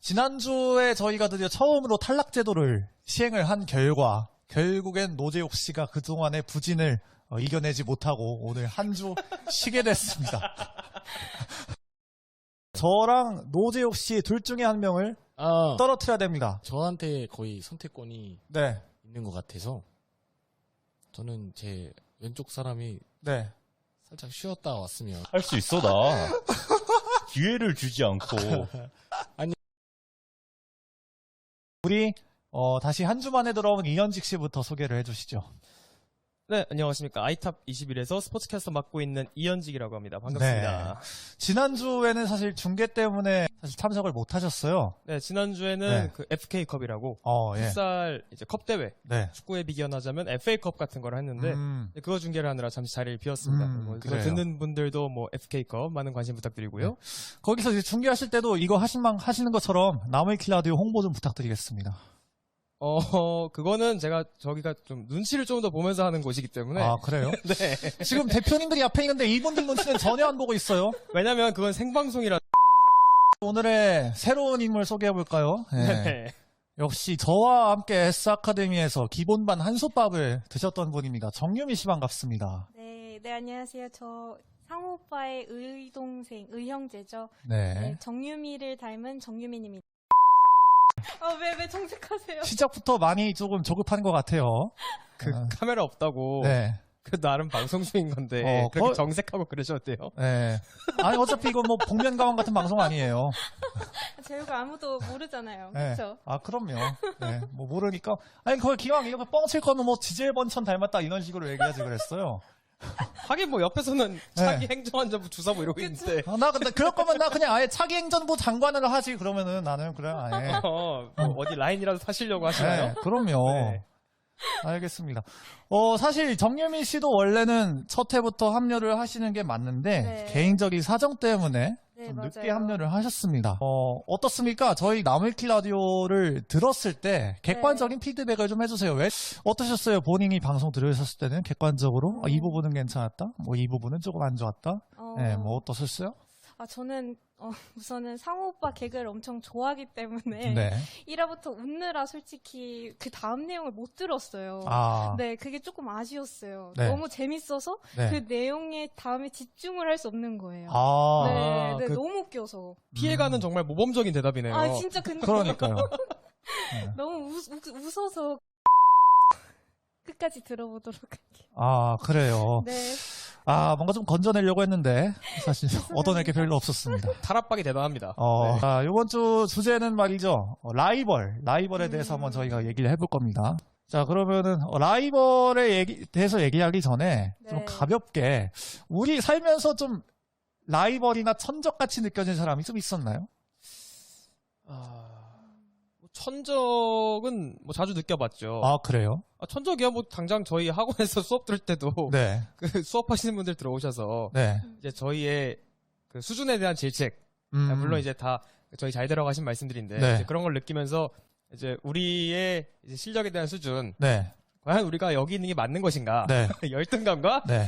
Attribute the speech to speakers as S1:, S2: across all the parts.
S1: 지난주에 저희가 드디어 처음으로 탈락 제도를 시행을 한 결과 결국엔 노재욱 씨가 그동안의 부진을 이겨내지 못하고 오늘 한 주 쉬게 됐습니다. 저랑 노재욱 씨 둘 중에 한 명을 떨어뜨려야 됩니다.
S2: 저한테 거의 선택권이
S1: 네.
S2: 있는 것 같아서 저는 제 왼쪽 사람이
S1: 네.
S2: 살짝 쉬었다 왔으면
S3: 할 수 있어, 나. 기회를 주지 않고.
S1: 우리 다시 한 주 만에 들어온 이현직 씨부터 소개를 해주시죠.
S4: 네, 안녕하십니까. 아이탑 21에서 스포츠캐스터 맡고 있는 이현직이라고 합니다. 반갑습니다.
S1: 지난주에는 사실 중계 때문에 사실 참석을 못 하셨어요.
S4: 네, 지난주에는
S1: 네.
S4: 그 FK컵이라고
S1: 예.
S4: 풋살 이제 컵 대회,
S1: 네.
S4: 축구에 비견하자면 FA컵 같은 걸 했는데 그거 중계를 하느라 잠시 자리를 비웠습니다. 뭐 이거
S1: 그래요.
S4: 듣는 분들도 뭐 FK컵 많은 관심 부탁드리고요.
S1: 거기서 이제 중계하실 때도 이거 하시는 것처럼 나무위키 라디오 홍보 좀 부탁드리겠습니다.
S4: 그거는 저기가 좀 눈치를 좀 더 보면서 하는 곳이기 때문에.
S1: 아, 그래요?
S4: 네.
S1: 지금 대표님들이 앞에 있는데 이분들 눈치는 전혀 안 보고 있어요.
S4: 왜냐면 그건 생방송이라.
S1: 오늘의 새로운 인물 소개해볼까요? 네.
S4: 네.
S1: 역시 저와 함께 S아카데미에서 기본반 한솥밥을 드셨던 분입니다. 정유미 씨 반갑습니다.
S5: 네, 안녕하세요. 저 상호 오빠의 의동생, 의형제죠.
S1: 네.
S5: 네, 정유미를 닮은 정유미입니다. 왜 정색하세요?
S1: 시작부터 많이 조금 조급한 것 같아요.
S4: 카메라 없다고.
S1: 네.
S4: 그 나름 방송 중인 건데 그렇게 정색하고 그러셔도 돼요.
S1: 네. 아니 어차피 이거 뭐 복면가왕 같은 방송 아니에요.
S5: 제가 아무도 모르잖아요.
S1: 네.
S5: 그렇죠?
S1: 아 그럼요. 네. 뭐 모르니까 아니 그걸 기왕 이렇게 뻥칠 거면 뭐 지젤번천 닮았다 이런 식으로 얘기하지 그랬어요.
S4: 하긴 뭐 옆에서는 차기 행정안전부 주사 뭐 이러고 있는데.
S1: 나 근데 그럴 거면 나 그냥 아예 차기 행정부 장관을 하지 그러면은 나는 그래 아예.
S4: 뭐 어디 라인이라도 타시려고 하시나요?
S1: 네, 그럼요.
S4: 네.
S1: 알겠습니다. 사실 정유미 씨도 원래는 첫 해부터 합류를 하시는 게 맞는데
S5: 네.
S1: 개인적인 사정 때문에
S5: 네,
S1: 좀
S5: 맞아요.
S1: 늦게 합류를 하셨습니다. 어떻습니까? 저희 나무위키 라디오를 들었을 때 객관적인 피드백을 좀 해주세요. 왜 어떠셨어요? 본인이 방송 들으셨을 때는 객관적으로 이 부분은 괜찮았다, 뭐 이 부분은 조금 안 좋았다. 네, 뭐 어떠셨어요?
S5: 저는 우선은 상호 오빠 개그를 엄청 좋아하기 때문에
S1: 네.
S5: 1화부터 웃느라 솔직히 그 다음 내용을 못 들었어요. 네, 그게 조금 아쉬웠어요.
S1: 네.
S5: 너무 재밌어서
S1: 네.
S5: 그 내용에 다음에 집중을 할 수 없는 거예요. 네, 너무 웃겨서.
S4: 피해가는 정말 모범적인 대답이네요.
S5: 진짜 근데
S1: 그러니까요.
S5: 너무 웃어서 끝까지 들어보도록 할게요.
S1: 그래요.
S5: 네.
S1: 뭔가 좀 건져내려고 했는데 사실 얻어낼 게 별로 없었습니다.
S4: 탈압박이 대단합니다.
S1: 이번 주 주제는 말이죠. 라이벌에 대해서 한번 저희가 얘기를 해볼 겁니다. 자, 그러면은 라이벌에 대해서 얘기하기 전에 좀
S5: 네.
S1: 가볍게 우리 살면서 좀 라이벌이나 천적같이 느껴진 사람이 좀 있었나요?
S4: 천적은 뭐 자주 느껴봤죠.
S1: 그래요?
S4: 천적이야 뭐 당장 저희 학원에서 수업 들을 때도
S1: 네.
S4: 그 수업하시는 분들 들어오셔서
S1: 네.
S4: 이제 저희의 그 수준에 대한 질책, 물론 이제 다 저희 잘 들어가신 말씀들인데
S1: 네.
S4: 이제 그런 걸 느끼면서 이제 우리의 이제 실력에 대한 수준,
S1: 네.
S4: 과연 우리가 여기 있는 게 맞는 것인가,
S1: 네.
S4: 열등감과
S1: 네.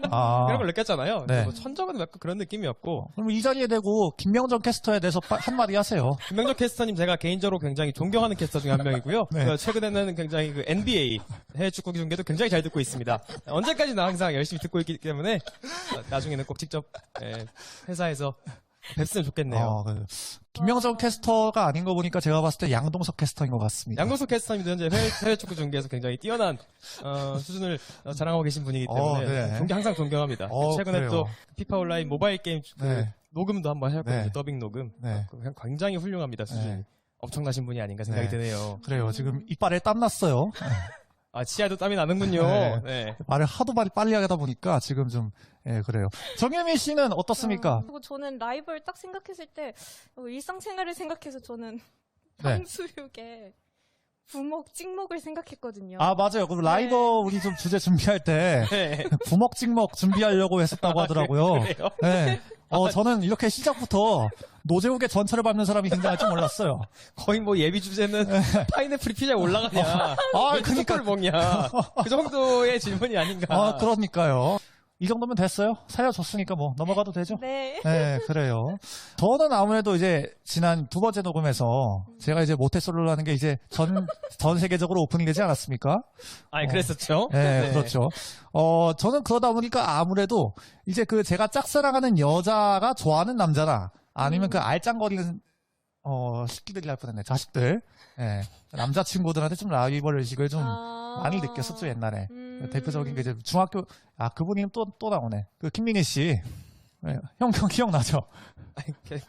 S4: 그런 걸 느꼈잖아요.
S1: 네.
S4: 뭐 천적은 약간 그런 느낌이었고.
S1: 그럼 이 자리에 대고 김명정 캐스터에 대해서 한마디 하세요.
S4: 김명적 캐스터님 제가 개인적으로 굉장히 존경하는 캐스터 중에 한 명이고요.
S1: 네.
S4: 최근에는 굉장히 그 NBA 해외 축구 중계도 굉장히 잘 듣고 있습니다. 언제까지나 항상 열심히 듣고 있기 때문에 나중에는 꼭 직접 회사에서 뵙으면 좋겠네요.
S1: 김명정 캐스터가 아닌 거 보니까 제가 봤을 때 양동석 캐스터인 것 같습니다.
S4: 양동석 캐스터님도 현재 해외 축구 중계에서 굉장히 뛰어난 수준을 자랑하고 계신 분이기 때문에
S1: 네.
S4: 항상 존경합니다. 최근에
S1: 그래요.
S4: 또 피파 온라인 모바일 게임 녹음도 한번 하셨거든요.
S1: 네.
S4: 더빙 녹음.
S1: 네.
S4: 굉장히 훌륭합니다. 수준이.
S1: 네.
S4: 엄청나신 분이 아닌가 생각이 드네요.
S1: 그래요. 지금 이빨에 땀 났어요.
S4: 치아에도 땀이 나는군요.
S1: 네.
S4: 네.
S1: 말을 하도 빨리 하다 보니까 지금 좀 그래요. 정유미 씨는 어떻습니까?
S5: 그리고 저는 라이벌 딱 생각했을 때 일상생활을 생각해서 저는
S1: 네.
S5: 탕수육에 부먹, 찍먹을 생각했거든요.
S1: 맞아요. 그럼 라이벌 우리 좀 주제 준비할 때
S4: 네.
S1: 부먹 찍먹 준비하려고 했었다고 하더라고요.
S4: 그래요?
S1: 네. 저는 이렇게 시작부터 노재욱의 전철을 밟는 사람이 굉장할 줄 몰랐어요.
S4: 거의 뭐 예비 주제는 파인애플이 피자에 올라가냐. 왜
S1: 그러니까.
S4: 초코를 먹냐. 그 정도의 질문이 아닌가.
S1: 그러니까요. 이 정도면 됐어요. 살려줬으니까 뭐 넘어가도 되죠.
S5: 네.
S1: 네, 그래요. 저는 아무래도 이제 지난 2번째 녹음에서 제가 이제 모태솔로라는 게 이제 전 세계적으로 오픈이 되지 않았습니까?
S4: 아니, 그랬었죠?
S1: 네, 그렇죠. 저는 그러다 보니까 아무래도 이제 그 제가 짝사랑하는 여자가 좋아하는 남자나 아니면 그 알짱거리는 새끼들이 할 뻔했네. 자식들. 예. 남자친구들한테 좀 라이벌 의식을 좀 많이 느꼈었죠, 옛날에. 대표적인 게 이제 중학교, 그분이 또 나오네. 그 김민희 씨. 예, 형 기억나죠?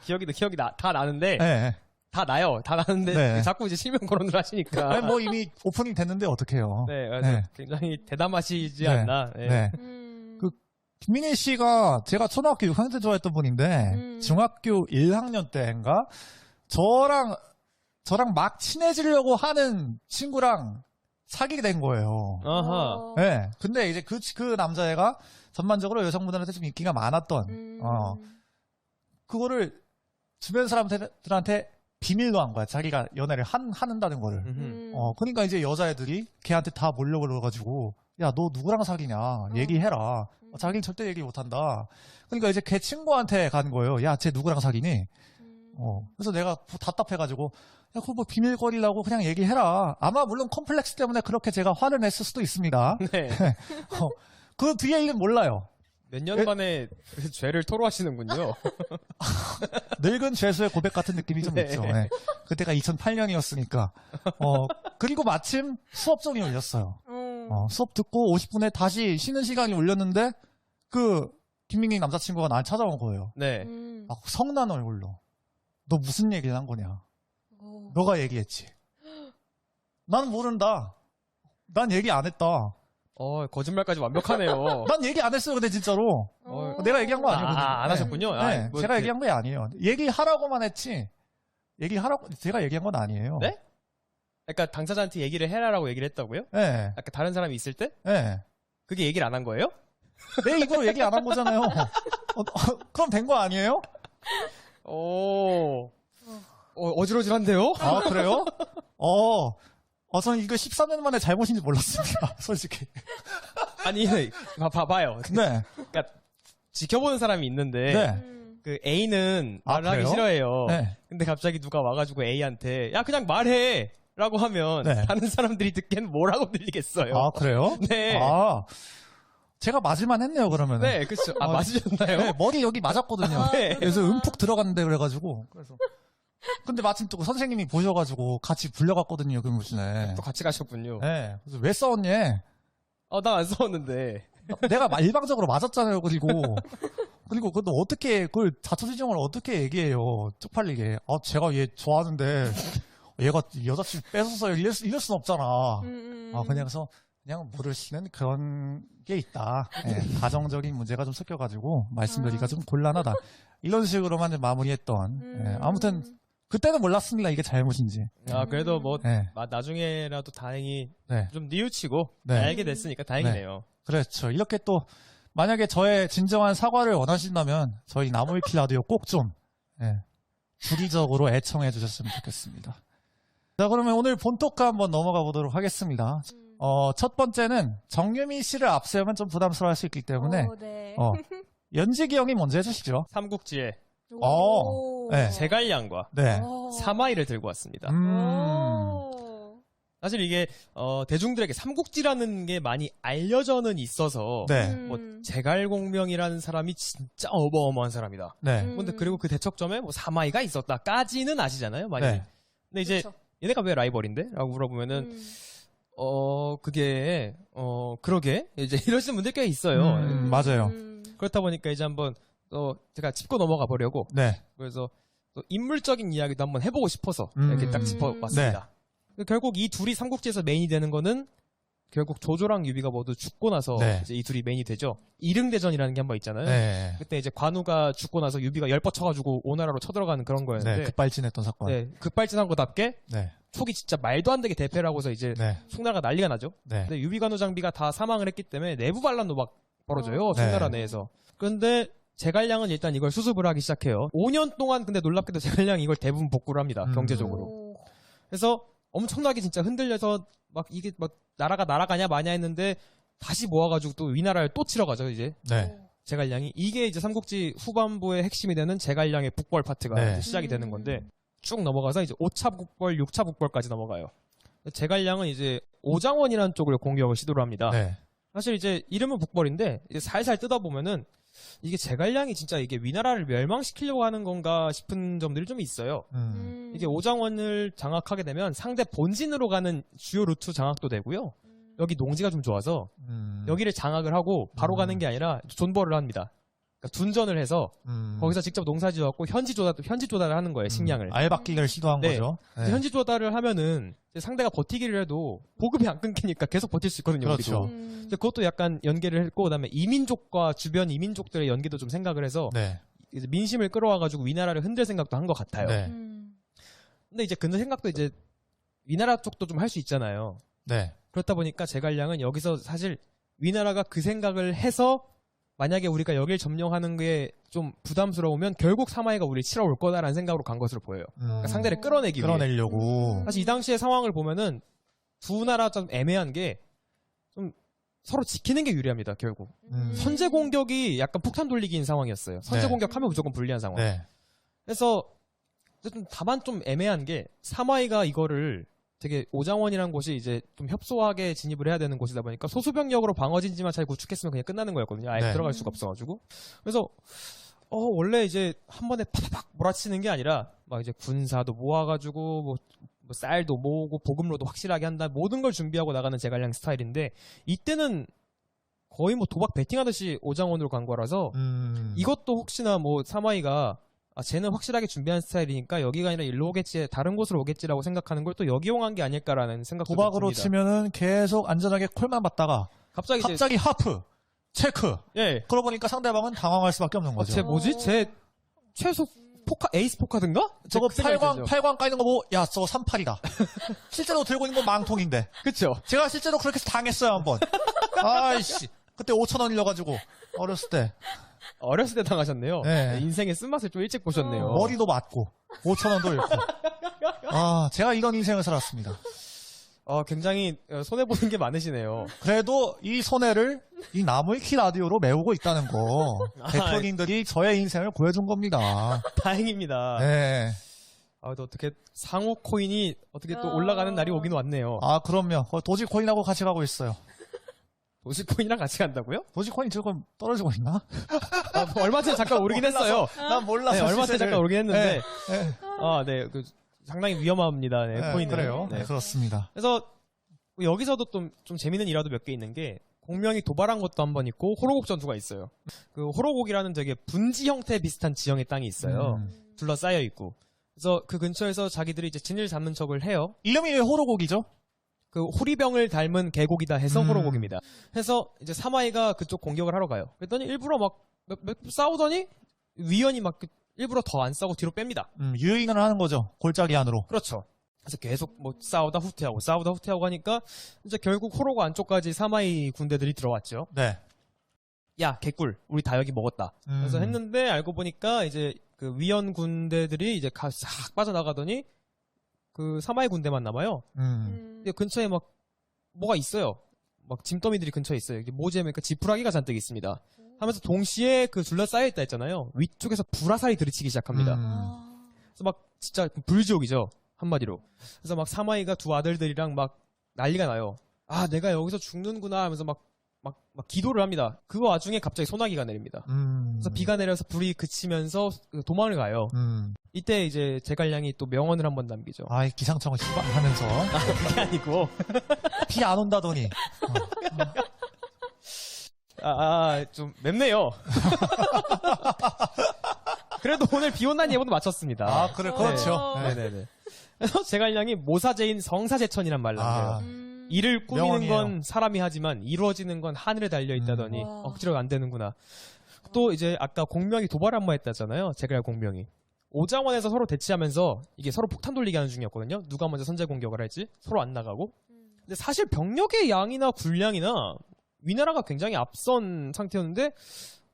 S4: 기억이 다 나는데,
S1: 예.
S4: 다 나요. 다 나는데,
S1: 네.
S4: 자꾸 이제 실명 거론을 하시니까.
S1: 아니, 뭐 이미 오프닝 됐는데 어떡해요.
S4: 네,
S1: 네.
S4: 굉장히 대담하시지
S1: 네.
S4: 않나. 네.
S1: 네. 김민희 씨가 제가 초등학교 6학년 때 좋아했던 분인데, 중학교 1학년 때인가? 저랑 막 친해지려고 하는 친구랑 사귀게 된 거예요.
S4: 아하.
S1: 네. 근데 이제 그 남자애가 전반적으로 여성분들한테 좀 인기가 많았던, 그거를 주변 사람들한테 비밀로 한 거야. 자기가 연애를 한다는 거를. 그러니까 이제 여자애들이 걔한테 다 몰려들어가지고, 야, 너 누구랑 사귀냐? 얘기해라. 자기는 절대 얘기 못한다. 그러니까 이제 걔 친구한테 간 거예요. 야, 쟤 누구랑 사귀니? 그래서 내가 답답해가지고, 야, 그거 뭐 비밀거리라고 그냥 얘기해라. 아마 물론 컴플렉스 때문에 그렇게 제가 화를 냈을 수도 있습니다.
S4: 네.
S1: 그 뒤에 일은 몰라요.
S4: 몇 년 만에 그 죄를 토로하시는군요.
S1: 늙은 죄수의 고백 같은 느낌이 좀
S4: 네.
S1: 있죠. 네. 그때가 2008년이었으니까. 그리고 마침 수업종이 울렸어요. 수업 듣고 50분에 다시 쉬는 시간이 울렸는데, 김민기 남자친구가 날 찾아온 거예요.
S4: 네.
S1: 막 성난 얼굴로. 너 무슨 얘기를 한 거냐? 너가 얘기했지. 난 모른다. 난 얘기 안 했다.
S4: 거짓말까지 완벽하네요.
S1: 난 얘기 안 했어요, 근데 진짜로. 내가 얘기한 거 아니거든요.
S4: 안 하셨군요.
S1: 네,
S4: 뭐
S1: 제가
S4: 이렇게-
S1: 얘기한 게 아니에요. 얘기하라고만 했지. 제가 얘기한 건 아니에요.
S4: 네? 그러니까 당사자한테 얘기를 해라라고 얘기를 했다고요?
S1: 네.
S4: 아까 다른 사람이 있을 때?
S1: 네.
S4: 그게 얘기를 안 한 거예요?
S1: 내 입으로 얘기 안 한 거잖아요. 그럼 된 거 아니에요?
S4: 어질어질한데요?
S1: 아, 그래요? 저는 이거 13년 만에 잘못인지 몰랐습니다. 솔직히.
S4: 아니, 봐봐요.
S1: 네.
S4: 그러니까 지켜보는 사람이 있는데
S1: 네.
S4: 그 A는
S1: 아,
S4: 말을 하기
S1: 그래요?
S4: 싫어해요.
S1: 네.
S4: 근데 갑자기 누가 와가지고 A한테 야 그냥 말해 라고 하면
S1: 네.
S4: 다른 사람들이 듣기엔 뭐라고 들리겠어요.
S1: 아, 그래요?
S4: 네.
S1: 제가 맞을만 했네요, 그러면.
S4: 네, 그렇죠. 맞으셨나요?
S1: 네, 머리 여기 맞았거든요.
S4: 네.
S1: 그래서 움푹 들어갔는데 그래가지고. 근데 마침 또 선생님이 보셔가지고 같이 불려갔거든요, 교무실에.
S4: 또 같이 가셨군요.
S1: 네. 그래서 왜 싸웠니?
S4: 나 안 싸웠는데.
S1: 내가 일방적으로 맞았잖아요, 그리고 그것도 어떻게, 그걸 자초지종을 어떻게 얘기해요, 쪽팔리게. 제가 얘 좋아하는데, 얘가 여자친구 뺏어서 이럴 순 없잖아. 그냥 모르시는 그런 게 있다. 네, 가정적인 문제가 좀 섞여가지고 말씀드리기가 좀 곤란하다. 이런 식으로만 좀 마무리했던. 아무튼 그때는 몰랐습니다. 이게 잘못인지.
S4: 그래도 뭐
S1: 네.
S4: 나중에라도 다행히
S1: 네.
S4: 좀 뉘우치고
S1: 네.
S4: 알게 됐으니까 다행이네요.
S1: 그렇죠. 이렇게 또 만약에 저의 진정한 사과를 원하신다면 저희 나무위키 라디오 꼭 좀 주기적으로 애청해 주셨으면 좋겠습니다. 자, 그러면 오늘 본토카 한번 넘어가 보도록 하겠습니다. 첫 번째는 정유미 씨를 앞세우면 좀 부담스러워할 수 있기 때문에
S5: 네.
S1: 연지기 형이 먼저 해주시죠.
S4: 삼국지에
S1: 네.
S4: 제갈량과
S1: 네.
S4: 사마이를 들고 왔습니다. 사실 이게 대중들에게 삼국지라는 게 많이 알려져는 있어서
S1: 네.
S4: 뭐 제갈공명이라는 사람이 진짜 어마어마한 사람이다.
S1: 네.
S4: 근데 그리고 그 대척점에 뭐 사마이가 있었다까지는 아시잖아요, 많이.
S1: 네.
S4: 근데 이제
S5: 그쵸.
S4: 얘네가 왜 라이벌인데? 라고 물어보면은 그게 그러게 이제 이러시는 분들 꽤 있어요.
S1: 맞아요.
S4: 그렇다 보니까 이제 한번 제가 짚고 넘어가 보려고
S1: 네.
S4: 그래서 또 인물적인 이야기도 한번 해보고 싶어서
S1: 음.
S4: 이렇게 딱 짚어봤습니다. 결국 이 둘이 삼국지에서 메인이 되는 거는 결국 조조랑 유비가 모두 죽고 나서
S1: 네.
S4: 이제 이 둘이 메인이 되죠. 이릉대전이라는 게 한 번 있잖아요.
S1: 네.
S4: 그때 이제 관우가 죽고 나서 유비가 열뻗쳐가지고 오나라로 쳐들어가는 그런 거였는데
S1: 네. 급발진했던 사건.
S4: 네, 급발진한 거답게
S1: 네.
S4: 촉이 진짜 말도 안 되게 대패를 하고서 이제
S1: 네.
S4: 송나라가 난리가 나죠.
S1: 네.
S4: 근데 유비관우 장비가 다 사망을 했기 때문에 내부 반란도 막 벌어져요.
S1: 네.
S4: 송나라 내에서. 그런데 제갈량은 일단 이걸 수습을 하기 시작해요. 5년 동안 근데 놀랍게도 제갈량이 이걸 대부분 복구를 합니다. 경제적으로. 그래서 엄청나게 진짜 흔들려서 막 이게 막 나라가 날아가냐 마냐 했는데 다시 모아가지고 또 위나라를 또 치러 가죠, 이제.
S1: 네.
S4: 제갈량이. 이게 이제 삼국지 후반부의 핵심이 되는 제갈량의 북벌 파트가
S1: 네.
S4: 이제 시작이 되는 건데, 쭉 넘어가서 이제 5차 북벌, 6차 북벌까지 넘어가요. 제갈량은 이제 오장원이라는 쪽을 공격을 시도를 합니다.
S1: 네.
S4: 사실 이제 이름은 북벌인데, 이제 살살 뜯어보면은, 이게 제갈량이 진짜 이게 위나라를 멸망시키려고 하는 건가 싶은 점들이 좀 있어요. 이게 오장원을 장악하게 되면 상대 본진으로 가는 주요 루트 장악도 되고요. 여기 농지가 좀 좋아서 여기를 장악을 하고 바로 가는 게 아니라 존버를 합니다. 그러니까 둔전을 해서 거기서 직접 농사 지어갖고 현지 조달을 하는 거예요, 식량을.
S1: 알박기를 시도한
S4: 네.
S1: 거죠. 네.
S4: 현지 조달을 하면은 이제 상대가 버티기를 해도 보급이 안 끊기니까 계속 버틸 수 있거든요.
S1: 그렇죠.
S4: 우리도. 이제 그것도 약간 연계를 했고, 그다음에 이민족과 주변 이민족들의 연계도 좀 생각을 해서
S1: 네.
S4: 이제 민심을 끌어와가지고 위나라를 흔들 생각도 한 것 같아요.
S1: 네.
S4: 근데 이제 그 생각도 이제 위나라 쪽도 좀 할 수 있잖아요.
S1: 네.
S4: 그렇다 보니까 제갈량은 여기서 사실 위나라가 그 생각을 해서 만약에 우리가 여길 점령하는 게 좀 부담스러우면 결국 사마이가 우리를 치러 올 거다라는 생각으로 간 것으로 보여요. 그러니까 상대를 끌어내기 위해.
S1: 끌어내려고.
S4: 사실 이 당시의 상황을 보면은 두 나라 좀 애매한 게 좀 서로 지키는 게 유리합니다, 결국. 선제 공격이 약간 폭탄 돌리기인 상황이었어요. 선제
S1: 네.
S4: 공격하면 무조건 불리한 상황.
S1: 네.
S4: 그래서 다만 좀 애매한 게 사마이가 이거를 되게 오장원이라는 곳이 이제 좀 협소하게 진입을 해야 되는 곳이다 보니까 소수병력으로 방어진지만 잘 구축했으면 그냥 끝나는 거였거든요. 아예
S1: 네.
S4: 들어갈 수가 없어가지고. 그래서 원래 이제 한 번에 팍팍 몰아치는 게 아니라 막 이제 군사도 모아가지고 뭐 쌀도 모으고 보급로도 확실하게 한다, 모든 걸 준비하고 나가는 제갈량 스타일인데, 이때는 거의 뭐 도박 베팅하듯이 오장원으로 간 거라서 이것도 혹시나 뭐 사마이가 쟤는 확실하게 준비한 스타일이니까 여기가 아니라 일로 오겠지, 다른 곳으로 오겠지라고 생각하는 걸 또 역이용한 게 아닐까라는 생각도
S1: 도박으로
S4: 듭니다.
S1: 치면은 계속 안전하게 콜만 받다가 갑자기 하프, 체크.
S4: 예.
S1: 그러고 보니까 상대방은 당황할 수밖에 없는 거죠.
S4: 쟤 뭐지? 쟤 최소 에이스 포카든가?
S1: 저거
S4: 그 생각이 들죠.
S1: 8광 까이는 거 보고, 야, 저거 38이다. 실제로 들고 있는 건 망통인데.
S4: 그쵸?
S1: 제가 실제로 그렇게 해서 당했어요, 한번. 아이씨. 그때 5,000원이려가지고, 어렸을 때.
S4: 어렸을 때 당하셨네요.
S1: 네.
S4: 인생의 쓴맛을 좀 일찍 보셨네요.
S1: 머리도 맞고, 5,000원도 잃고. 제가 이런 인생을 살았습니다.
S4: 굉장히 손해보는 게 많으시네요.
S1: 그래도 이 손해를 이 나무위키 라디오로 메우고 있다는 거, 대표님들이 저의 인생을 구해준 겁니다.
S4: 다행입니다.
S1: 네.
S4: 또 어떻게 상호 코인이 어떻게 또 올라가는 날이 오긴 왔네요.
S1: 그럼요. 도지코인하고 같이 가고 있어요.
S4: 도시 코인이랑 같이 간다고요?
S1: 도지코인 지금 떨어지고 있나?
S4: 뭐 얼마 전에 잠깐 오르긴 했어요.
S1: 난 몰라서.
S4: 네, 얼마 전에 잠깐 오르긴 했는데,
S1: 네.
S4: 네, 상당히 위험합니다. 네, 코인은.
S1: 그래요.
S4: 네.
S1: 그렇습니다.
S4: 그래서 여기서도 좀 재밌는 일화도 몇 개 있는 게, 공명이 도발한 것도 한 번 있고 호로곡 전투가 있어요. 그 호로곡이라는 되게 분지 형태 비슷한 지형의 땅이 있어요. 둘러싸여 있고. 그래서 그 근처에서 자기들이 이제 진을 잡는 척을 해요.
S1: 이름이 왜 호로곡이죠?
S4: 그 호리병을 닮은 계곡이다 해서 호로곡입니다. 해서 이제 사마이가 그쪽 공격을 하러 가요. 그랬더니 일부러 막 싸우더니 위원이 막 일부러 더 안 싸우고 뒤로 뺍니다.
S1: 유인을 하는 거죠. 골짜기 안으로.
S4: 그렇죠. 그래서 계속 뭐 싸우다 후퇴하고 하니까 이제 결국 호로가 안쪽까지 사마이 군대들이 들어왔죠.
S1: 네.
S4: 야, 개꿀. 우리 다 여기 먹었다. 그래서 했는데 알고 보니까 이제 그 위원 군대들이 이제 싹 빠져나가더니 그 사마이 군대만 남아요. 근데 근처에 막 뭐가 있어요. 막 짐더미들이 근처에 있어요. 이게 뭐지 하면 지푸라기가 잔뜩 있습니다. 하면서 동시에 그 둘러싸여 있다 했잖아요. 위쪽에서 불화살이 들이치기 시작합니다. 그래서 막 진짜 불지옥이죠. 한마디로. 그래서 막 사마이가 두 아들들이랑 막 난리가 나요. 내가 여기서 죽는구나 하면서 막 기도를 합니다. 그 와중에 갑자기 소나기가 내립니다. 그래서 비가 내려서 불이 그치면서 도망을 가요. 이때 이제 제갈량이 또 명언을 한번 남기죠.
S1: 기상청을 하면서.
S4: 그게 아니고.
S1: 비 안 온다더니.
S4: 좀 맵네요. 그래도 오늘 비 온다는 예보도 맞췄습니다.
S1: 그렇죠.
S4: 네네네. 그래서 제갈량이 모사제인 성사제천이란 말을 남겨요. 이를 꾸미는
S1: 명언이에요.
S4: 건 사람이 하지만 이루어지는 건 하늘에 달려 있다더니 억지로 안 되는구나. 또 이제 아까 공명이 도발 한번 했다잖아요. 제갈 공명이. 오장원에서 서로 대치하면서 이게 서로 폭탄 돌리기 하는 중이었거든요. 누가 먼저 선제 공격을 할지 서로 안 나가고. 근데 사실 병력의 양이나 군량이나 위나라가 굉장히 앞선 상태였는데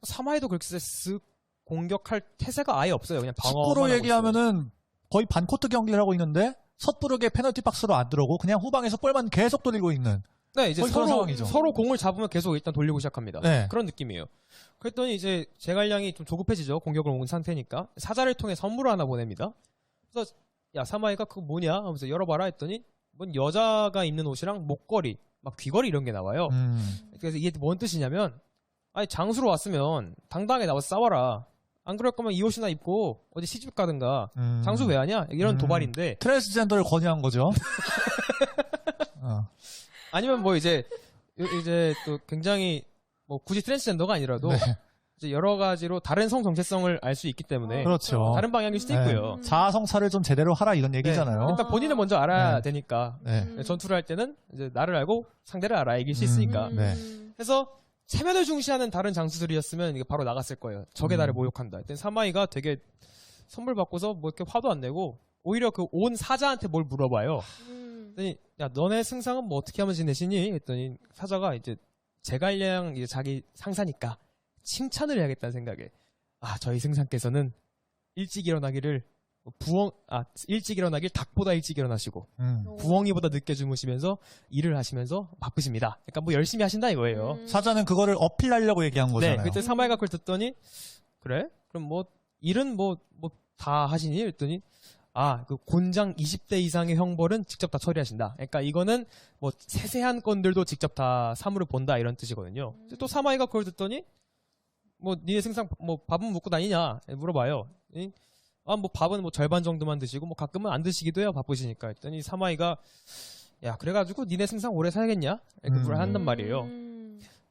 S4: 사마이도 그렇게 쓱 공격할 태세가 아예 없어요. 그냥 방어만 하고
S1: 축구로
S4: 있어요.
S1: 얘기하면은 거의 반코트 경기를 하고 있는데 섣부르게 페널티 박스로 안 들어오고 그냥 후방에서 볼만 계속 돌리고 있는
S4: 네, 이제
S1: 거의 그런
S4: 서로
S1: 상황이죠.
S4: 서로 공을 잡으면 계속 일단 돌리고 시작합니다.
S1: 네.
S4: 그런 느낌이에요. 그랬더니 이제 제갈량이 좀 조급해지죠. 공격을 온 상태니까 사자를 통해 선물을 하나 보냅니다. 그래서 야 사마이가 그거 뭐냐 하면서 열어봐라 했더니 뭔 여자가 입는 옷이랑 목걸이, 막 귀걸이 이런 게 나와요. 그래서 이게 뭔 뜻이냐면 아니 장수로 왔으면 당당하게 나와서 싸워라. 안 그럴 거면 이 옷이나 입고 어디 시집 가든가. 장수 왜 하냐? 이런 도발인데.
S1: 트랜스젠더를 권유한 거죠.
S4: 아니면 뭐 이제 또 굉장히 뭐 굳이 트랜스젠더가 아니라도
S1: 네.
S4: 이제 여러 가지로 다른 성 정체성을 알 수 있기 때문에
S1: 그렇죠.
S4: 다른 방향일 수도
S1: 네.
S4: 있고요.
S1: 자아 성찰을 좀 제대로 하라 이런 얘기잖아요.
S4: 일단 본인을 먼저 알아야
S1: 네.
S4: 되니까
S1: 네.
S4: 전투를 할 때는 이제 나를 알고 상대를 알아야 이길 수 있으니까.
S1: 네.
S4: 그래서 체면을 중시하는 다른 장수들이었으면 이게 바로 나갔을 거예요. 적의 나를 모욕한다. 일단 사마이가 되게 선물 받고서 뭐 이렇게 화도 안 내고 오히려 그 온 사자한테 뭘 물어봐요. 그랬더니 야 너네 승상은 뭐 어떻게 하면 지내시니? 했더니 사자가 이제 제갈량 이제 자기 상사니까 칭찬을 해야겠다는 생각에 저희 승상께서는 일찍 일어나기를 일찍 일어나길 닭보다 일찍 일어나시고 부엉이보다 늦게 주무시면서 일을 하시면서 바쁘십니다. 그러니까 뭐 열심히 하신다 이거예요.
S1: 사자는 그거를 어필하려고 얘기한 거잖아요.
S4: 네, 그때 사마이가 그걸 듣더니 그래? 그럼 뭐 일은 뭐 다 하시니? 그랬더니 그 곤장 20대 이상의 형벌은 직접 다 처리하신다. 그러니까 이거는 뭐 세세한 건들도 직접 다 사물을 본다 이런 뜻이거든요. 또 사마이가 그걸 듣더니 뭐 니네 승상 뭐 밥은 먹고 다니냐 물어봐요. 뭐 밥은 뭐 절반 정도만 드시고 뭐 가끔은 안 드시기도 해요. 바쁘시니까. 했더니 사마이가 야 그래가지고 니네 승상 오래 살겠냐? 이렇게 물을 한단 말이에요.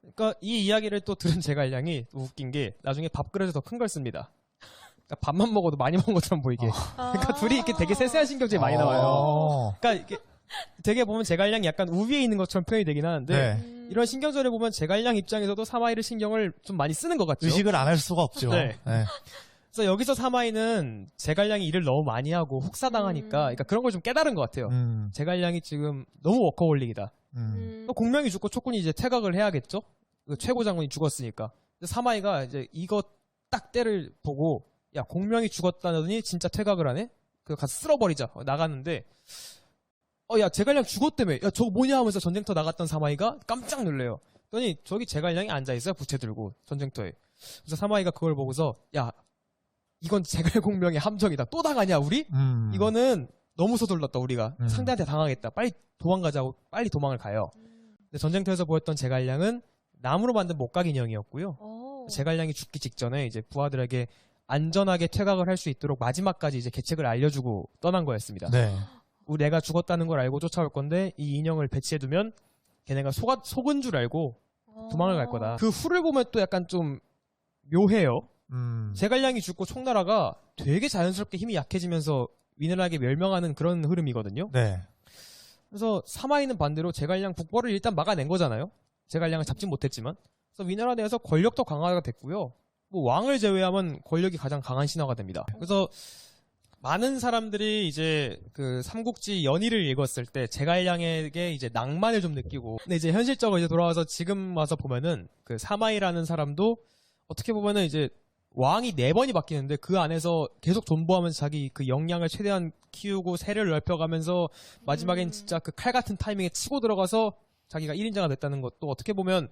S4: 그러니까 이 이야기를 또 들은 제갈량이 웃긴 게 나중에 밥그릇에 더 큰 걸 씁니다. 그러니까 밥만 먹어도 많이 먹은 것처럼 보이게. 그러니까 둘이 이렇게 되게 세세한 신경질이 많이 나와요. 그러니까 이게 되게 보면 제갈량이 약간 우위에 있는 것처럼 표현이 되긴 하는데
S1: 네.
S4: 이런 신경절을 보면 제갈량 입장에서도 사마이를 신경을 좀 많이 쓰는 것 같죠.
S1: 의식을 안 할 수가 없죠.
S4: 네.
S1: 네.
S4: 그래서 여기서 사마이는 제갈량이 일을 너무 많이 하고 혹사당하니까 그러니까 그런 걸 좀 깨달은 것 같아요. 제갈량이 지금 너무 워커홀릭이다. 또 공명이 죽고 촉군이 이제 퇴각을 해야겠죠. 그 최고 장군이 죽었으니까. 근데 사마이가 이제 이거 딱 때를 보고 야 공명이 죽었다더니 진짜 퇴각을 하네. 그 가서 쓸어버리자. 나갔는데 야 제갈량 죽었다며. 야 저거 뭐냐 하면서 전쟁터 나갔던 사마이가 깜짝 놀래요. 그랬더니 저기 제갈량이 앉아있어요. 부채 들고 전쟁터에. 그래서 사마이가 그걸 보고서 야 이건 제갈공명의 함정이다. 또 당하냐 우리? 이거는 너무 서둘렀다 우리가. 상대한테 당하겠다. 빨리 도망가자고 빨리 도망을 가요. 근데 전쟁터에서 보였던 제갈량은 나무로 만든 목각 인형이었고요. 제갈량이 죽기 직전에 이제 부하들에게 안전하게 퇴각을 할 수 있도록 마지막까지 이제 계책을 알려주고 떠난 거였습니다.
S1: 네.
S4: 우리 내가 죽었다는 걸 알고 쫓아올 건데 이 인형을 배치해두면 걔네가 속은 줄 알고 도망을 갈 거다. 그 후를 보면 또 약간 좀 묘해요. 제갈량이 죽고 총나라가 되게 자연스럽게 힘이 약해지면서 위너락에 멸망하는 그런 흐름이거든요.
S1: 네.
S4: 그래서 사마이는 반대로 제갈량 북벌을 일단 막아낸 거잖아요. 제갈량을 잡진 못했지만. 그래서 위너라 내에서 권력도 강화가 됐고요. 뭐 왕을 제외하면 권력이 가장 강한 신화가 됩니다. 그래서 많은 사람들이 이제 그 삼국지 연의를 읽었을 때 제갈량에게 이제 낭만을 좀 느끼고, 근데 이제 현실적으로 이제 돌아와서 지금 와서 보면은 그 사마이라는 사람도 어떻게 보면은 이제 왕이 4번이 바뀌는데 그 안에서 계속 존버하면서 자기 그 역량을 최대한 키우고 세를 넓혀가면서 마지막엔 진짜 그 칼 같은 타이밍에 치고 들어가서 자기가 1인자가 됐다는 것도 어떻게 보면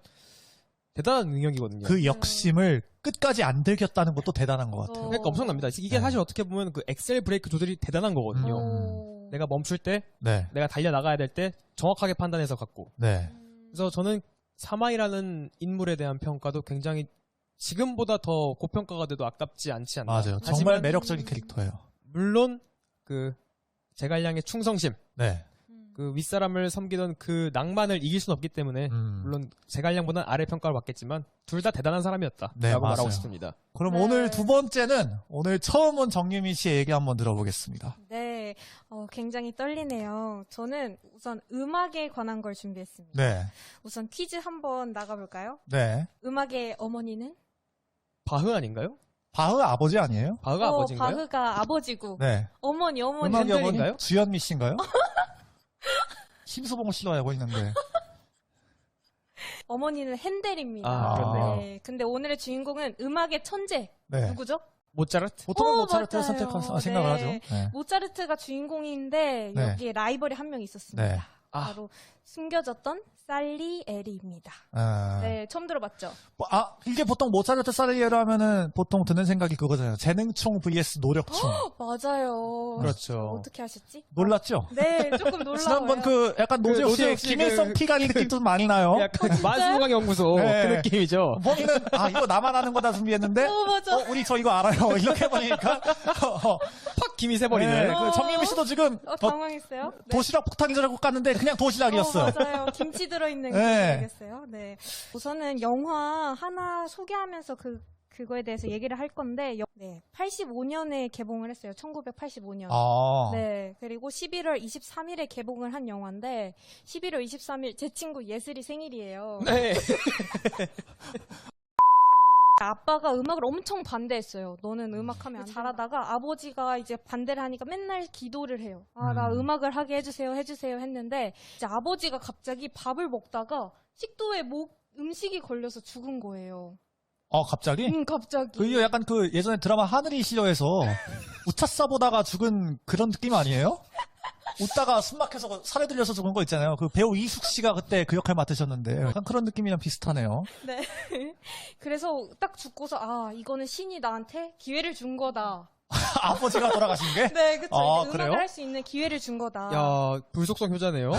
S4: 대단한 능력이거든요.
S1: 그 역심을 끝까지 안 들켰다는 것도 대단한 것 같아요.
S4: 그러니까 엄청납니다. 이게
S1: 네.
S4: 사실 어떻게 보면 그 엑셀 브레이크 조절이 대단한 거거든요. 내가 멈출 때,
S1: 네.
S4: 내가 달려나가야 될 때 정확하게 판단해서 갔고.
S1: 네.
S4: 그래서 저는 사마이라는 인물에 대한 평가도 굉장히 지금보다 더 고평가가 돼도 아깝지 않지 않나.
S1: 맞아요. 정말
S4: 하지만
S1: 매력적인 캐릭터예요.
S4: 물론 그 제갈량의 충성심,
S1: 네.
S4: 그 윗사람을 섬기던 그 낭만을 이길 수는 없기 때문에 물론 제갈량보다는 아래 평가를 받겠지만 둘 다 대단한 사람이었다라고
S1: 네, 맞아요.
S4: 말하고 싶습니다.
S1: 그럼
S5: 네.
S1: 오늘 두 번째는 오늘 처음 온 정유미 씨의 얘기 한번 들어보겠습니다.
S5: 네, 굉장히 떨리네요. 저는 우선 음악에 관한 걸 준비했습니다.
S1: 네.
S5: 우선 퀴즈 한번 나가볼까요?
S1: 네.
S5: 음악의 어머니는?
S4: 바흐 아닌가요?
S1: 바흐 아버지 아니에요?
S4: 바흐가 아버지인가요?
S5: 바흐가 아버지고
S1: 네.
S5: 어머니.
S1: 음악의 어머니
S4: 핸델인가요?
S1: 주현미 씨인가요? 심수봉을 싫어하고 있는데.
S5: 어머니는 핸델입니다.
S4: 아, 그렇네요.
S5: 네, 근데 오늘의 주인공은 음악의 천재.
S1: 네.
S5: 누구죠?
S4: 모차르트?
S1: 보통은
S5: 오,
S1: 모차르트를
S5: 맞아요.
S1: 생각을
S5: 네.
S1: 하죠. 네.
S5: 모차르트가 주인공인데
S1: 네.
S5: 여기에 라이벌이 한 명 있었습니다.
S1: 네.
S4: 아.
S5: 바로 숨겨졌던 살리에리입니다.
S1: 아.
S5: 네, 처음 들어봤죠?
S1: 이게 보통 모차르트 살리에르 하면은 보통 드는 생각이 그거잖아요. 재능충 vs 노력충.
S5: 맞아요.
S4: 그렇죠.
S5: 어떻게 하셨지?
S1: 놀랐죠?
S5: 네, 조금 놀라워요.
S1: 지난번 그 약간 노재욱 씨의
S4: 노재욱 씨
S1: 김일성 피가리 느낌 좀 많이 나요.
S4: 약간 만수무강 연구소
S1: 네.
S4: 그 느낌이죠.
S1: 본인은 이거 나만 아는 거다 준비했는데
S5: 맞아.
S1: 우리 저 이거 알아요. 이렇게 해보니까
S4: 팍 김이 새버리는.
S1: 네, 그 정유미 씨도 지금
S5: 당황했어요. 네.
S1: 도시락 폭탄인 줄 알고 깠는데 그냥 도시락이었어요.
S5: 맞아요. 김치 들어있는 거
S1: 네.
S5: 알겠어요. 네. 우선은 영화 하나 소개하면서 그거에 대해서 얘기를 할 건데, 85년에 개봉을 했어요. 1985년. 네. 그리고 11월 23일에 개봉을 한 영화인데, 11월 23일 제 친구 예슬이 생일이에요.
S4: 네.
S5: 아빠가 음악을 엄청 반대했어요. 너는 음악하면 안 잘하다가 아버지가 이제 반대를 하니까 맨날 기도를 해요. 나 음악을 하게 해주세요 했는데 이제 아버지가 갑자기 밥을 먹다가 식도에 음식이 걸려서 죽은 거예요.
S1: 갑자기?
S5: 갑자기.
S1: 이거 약간 그 예전에 드라마 하늘이 시려에서 우차싸 보다가 죽은 그런 느낌 아니에요? 웃다가 숨 막혀서 살에 들려서 죽은 거 있잖아요. 그 배우 이숙 씨가 그때 그 역할 맡으셨는데 약간 그런 느낌이랑 비슷하네요.
S5: 네. 그래서 딱 죽고서 이거는 신이 나한테 기회를 준 거다.
S1: 아버지가 돌아가신 게?
S5: 네, 그쵸. 이제
S1: 그래요?
S5: 음악을 할 수 있는 기회를 준 거다.
S4: 야, 불속성 효자네요.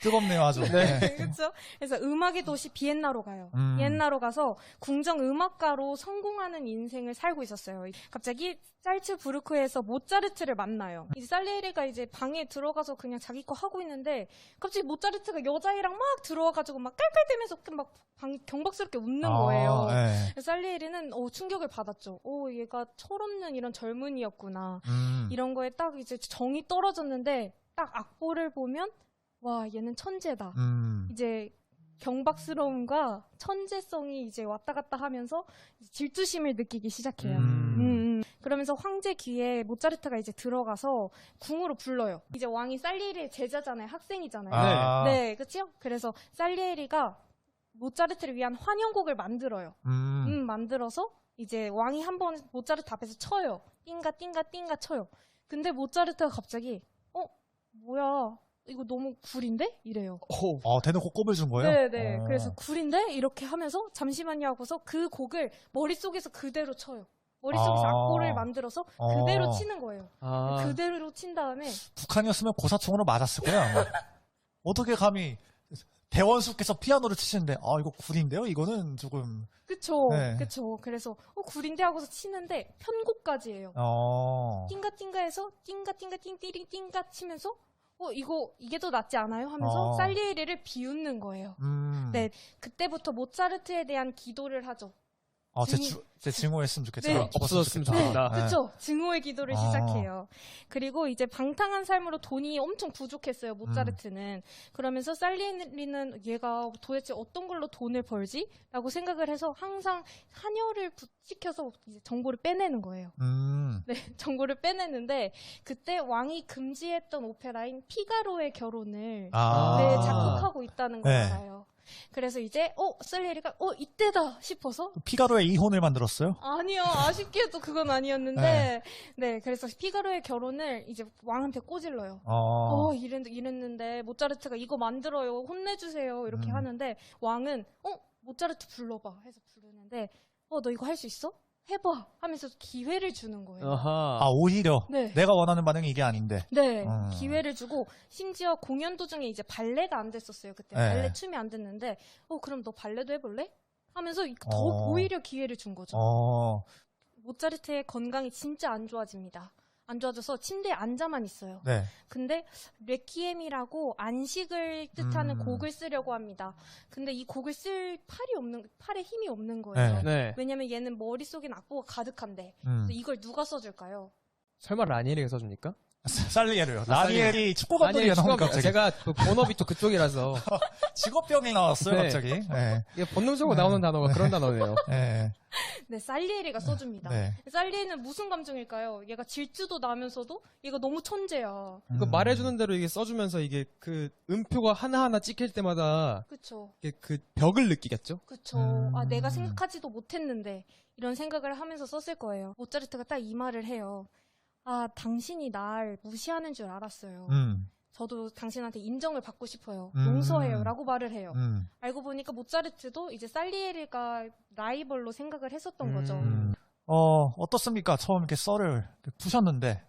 S1: 뜨겁네요, 아주.
S5: 네, 그렇죠. 그래서 음악의 도시 비엔나로 가요. 비엔나로 가서 궁정 음악가로 성공하는 인생을 살고 있었어요. 갑자기 살츠부르크에서 모차르트를 만나요. 이제 살리에리가 이제 방에 들어가서 그냥 자기 거 하고 있는데 갑자기 모차르트가 여자애랑 막 들어와가지고 막 깔깔대면서 막 경박스럽게 웃는 거예요.
S1: 네.
S5: 살리에리는 충격을 받았죠. 얘가 철없는 이런 젊은이였구나. 이런 거에 딱 이제 정이 떨어졌는데 딱 악보를 보면 와, 얘는 천재다. 이제 경박스러움과 천재성이 이제 왔다 갔다 하면서 질투심을 느끼기 시작해요. 그러면서 황제 귀에 모차르트가 이제 들어가서 궁으로 불러요. 이제 왕이 살리에리의 제자잖아요. 학생이잖아요. 네, 그렇죠? 그래서 살리에리가 모차르트를 위한 환영곡을 만들어요. 만들어서 이제 왕이 한번 모차르트 앞에서 쳐요. 띵가 띵가 띵가 쳐요. 근데 모차르트가 갑자기 뭐야? 이거 너무 굴인데? 이래요.
S1: 대놓고 꼽을 준 거예요?
S5: 네네. 그래서 굴인데? 이렇게 하면서 잠시만요 하고서 그 곡을 머릿속에서 그대로 쳐요. 머릿속에서 악보를 만들어서 그대로 치는 거예요. 그대로 친 다음에
S1: 북한이었으면 고사총으로 맞았을 거예요, 아마. 어떻게 감히 대원수께서 피아노를 치시는데 이거 굴인데요? 이거는 조금...
S5: 그쵸.
S1: 네.
S5: 그쵸. 그래서 굴인데 하고서 치는데 편곡까지 해요. 띵가띵가해서 띵가띵가 띵띠링 띵가 치면서 이게 더 낫지 않아요? 하면서 살리에리를 비웃는 거예요. 네, 그때부터 모차르트에 대한 기도를 하죠.
S1: 제 증오했으면 좋겠다.
S5: 네.
S4: 없어졌으면 좋겠다.
S5: 그쵸. 증오의 기도를 시작해요. 그리고 이제 방탕한 삶으로 돈이 엄청 부족했어요, 모차르트는. 그러면서 살리에리는 얘가 도대체 어떤 걸로 돈을 벌지? 라고 생각을 해서 항상 하녀를 시켜서 이제 정보를 빼내는 거예요. 네, 정보를 빼내는데 그때 왕이 금지했던 오페라인 피가로의 결혼을 작곡하고 있다는 걸 알아요. 그래서 이제 살리에리가 이때다 싶어서
S1: 피가로의 이혼을 만들었어요?
S5: 아니요, 아쉽게도 그건 아니었는데 네, 그래서 피가로의 결혼을 이제 왕한테 꼬질러요. 이랬는데 모차르트가 이거 만들어요, 혼내주세요 이렇게 하는데 왕은 모차르트 불러봐 해서 부르는데 너 이거 할 수 있어? 해봐 하면서 기회를 주는 거예요.
S1: 오히려
S5: 네.
S1: 내가 원하는 반응이 이게 아닌데.
S5: 네, 기회를 주고 심지어 공연 도중에 이제 발레가 안 됐었어요. 그때 발레 춤이 안 됐는데 그럼 너 발레도 해볼래? 하면서 더 오히려 기회를 준 거죠. 모차르트의 건강이 진짜 안 좋아집니다. 안 좋아져서 침대에 앉아만 있어요.
S1: 네.
S5: 근데 레퀴엠이라고 안식을 뜻하는 곡을 쓰려고 합니다. 근데 이 곡을 쓸 팔에 힘이 없는 거예요.
S4: 네.
S5: 왜냐면 얘는 머릿속엔 악보가 가득한데 그래서 이걸 누가 써줄까요?
S4: 설마 라니에리가 써줍니까?
S1: 살리에르요. 라니엘이 축구 감독이 나오니까 갑자기.
S4: 제가 본업이 또 그쪽이라서
S1: 직업병이 나왔어요,
S4: 네.
S1: 갑자기. 네.
S4: 이게 본능적으로 나오는 단어가 그런 단어네요.
S1: 네.
S5: 네, 살리에리가 써줍니다.
S1: 네.
S5: 살리에는 무슨 감정일까요? 얘가 질투도 나면서도 얘가 너무 천재야.
S4: 그 말해주는 대로 이게 써주면서 이게 그 음표가 하나하나 찍힐 때마다
S5: 그쵸.
S4: 이게 그 벽을 느끼겠죠?
S5: 그쵸. 내가 생각하지도 못했는데 이런 생각을 하면서 썼을 거예요. 모차르트가 딱 이 말을 해요. 당신이 날 무시하는 줄 알았어요. 저도 당신한테 인정을 받고 싶어요.
S1: 음.
S5: 용서해요라고 말을 해요. 알고 보니까 모차르트도 이제 살리에리가 라이벌로 생각을 했었던 거죠.
S1: 어떻습니까? 처음 이렇게 썰을 푸셨는데.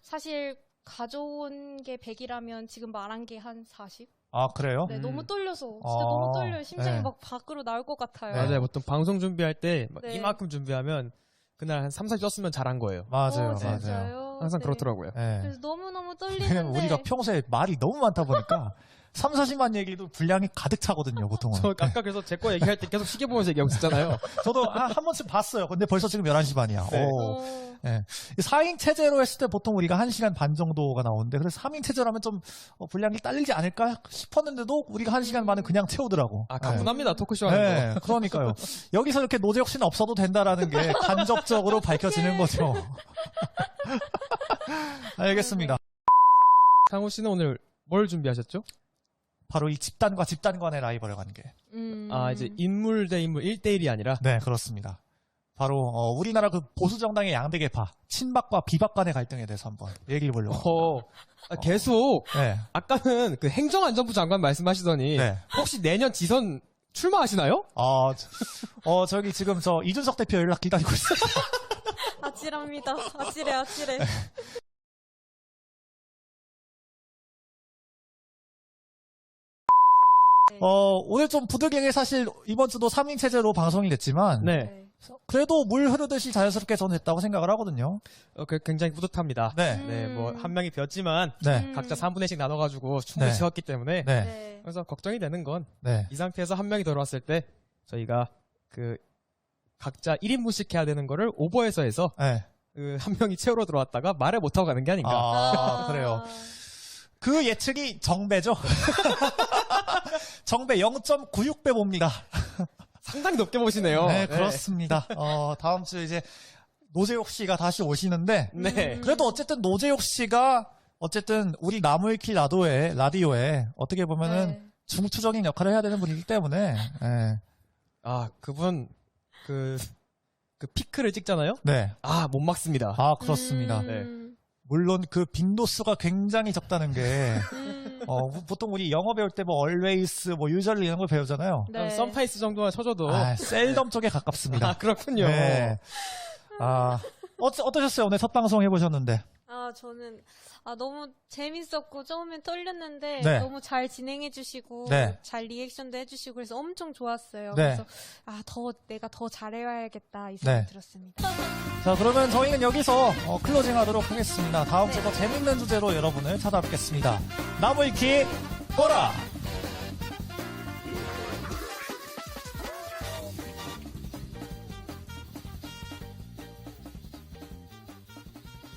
S5: 사실 가져온 게 100이라면 지금 말한 게 한 40?
S1: 아, 그래요?
S5: 네, 너무 떨려서 진짜
S1: 아,
S5: 너무 떨려요. 심장이
S1: 네.
S5: 막 밖으로 나올 것 같아요.
S4: 맞아요. 보통 방송 준비할 때 막
S5: 네.
S4: 이만큼 준비하면 그날 한 3, 40 썼으면 잘한 거예요.
S1: 맞아요,
S5: 진짜요?
S1: 맞아요.
S4: 항상
S5: 네.
S4: 그렇더라고요.
S1: 예.
S5: 그래서 너무너무
S1: 왜냐면
S5: 떨리는데
S1: 우리가 평소에 말이 너무 많다 보니까 3, 40만 얘기도 분량이 가득 차거든요, 보통은.
S4: 저 아까 그래서 제 거 얘기할 때 계속 시계 보면서 얘기하고 있었잖아요.
S1: 저도 한 번쯤 봤어요. 근데 벌써 지금 11시 반이야.
S4: 네.
S1: 오. 예. 4인 체제로 했을 때 보통 우리가 1시간 반 정도가 나오는데, 그래서 3인 체제로 하면 좀 분량이 딸리지 않을까 싶었는데도 우리가 1시간 반을 그냥 채우더라고.
S4: 아,
S1: 예.
S4: 가뿐합니다. 토크쇼 하는 거.
S1: 네, 그러니까요. 여기서 이렇게 노재혁 씨는 없어도 된다라는 게 간접적으로 밝혀지는 거죠. 알겠습니다.
S4: 상우 씨는 오늘 뭘 준비하셨죠?
S1: 바로 이 집단과 집단 간의 라이벌 관계.
S4: 아, 이제 인물 대 인물 1대1이 아니라
S1: 네, 그렇습니다. 바로 우리나라 그 보수 정당의 양대 계파, 친박과 비박 간의 갈등에 대해서 한번 얘기해 보려고.
S4: 계속
S1: 네.
S4: 아까는 그 행정안전부 장관 말씀하시더니
S1: 네.
S4: 혹시 내년 지선 출마하시나요?
S1: 저기 지금 저 이준석 대표 연락 기다리고 있어요.
S5: 아찔합니다. 아찔해, 아찔해.
S1: 오늘 좀 부득이하게 사실 이번 주도 3인 체제로 방송이 됐지만
S4: 네.
S1: 그래도 물 흐르듯이 자연스럽게 저는 됐다고 생각을 하거든요.
S4: 굉장히 뿌듯합니다.
S1: 네.
S4: 네, 뭐 한 명이 비었지만
S1: 네.
S4: 각자 3분의 1씩 나눠가지고 충분히
S1: 네.
S4: 채웠기 때문에
S1: 네.
S5: 네.
S4: 그래서 걱정이 되는 건 이
S1: 네.
S4: 상태에서 한 명이 들어왔을 때 저희가 그 각자 1인분씩 해야 되는 거를 오버해서 해서
S1: 네.
S4: 그 한 명이 채우러 들어왔다가 말을 못하고 가는 게 아닌가.
S1: 그래요. 그 예측이 정배죠. 정배 0.96배 봅니다.
S4: 상당히 높게 보시네요.
S1: 네, 그렇습니다. 다음 주 이제 노재욱 씨가 다시 오시는데
S4: 네.
S1: 그래도 어쨌든 노재욱 씨가 어쨌든 우리 나무위키 라디오에 어떻게 보면은
S5: 네.
S1: 중추적인 역할을 해야 되는 분이기 때문에 네.
S4: 아, 그분 그 피크를 찍잖아요.
S1: 네.
S4: 아, 못 막습니다.
S1: 그렇습니다.
S4: 네.
S1: 물론 그 빈도수가 굉장히 적다는 게 보통 우리 영어 배울 때 뭐 always 뭐 usually 이런 걸 배우잖아요.
S5: 네.
S4: 썸파이스 정도만 쳐줘도
S1: 셀덤 쪽에 가깝습니다.
S4: 아, 그렇군요.
S1: 네. 어떠셨어요? 오늘 첫 방송 해보셨는데.
S5: 저는 너무 재밌었고 처음엔 떨렸는데
S1: 네.
S5: 너무 잘 진행해주시고
S1: 네.
S5: 잘 리액션도 해주시고 그래서 엄청 좋았어요.
S1: 네.
S5: 그래서 내가 더 잘해야겠다 이 생각이
S1: 네.
S5: 들었습니다.
S1: 자, 그러면 저희는 여기서 클로징 하도록 하겠습니다. 다음 주 더 재밌는 주제로 여러분을 찾아뵙겠습니다. 나무위키 보라!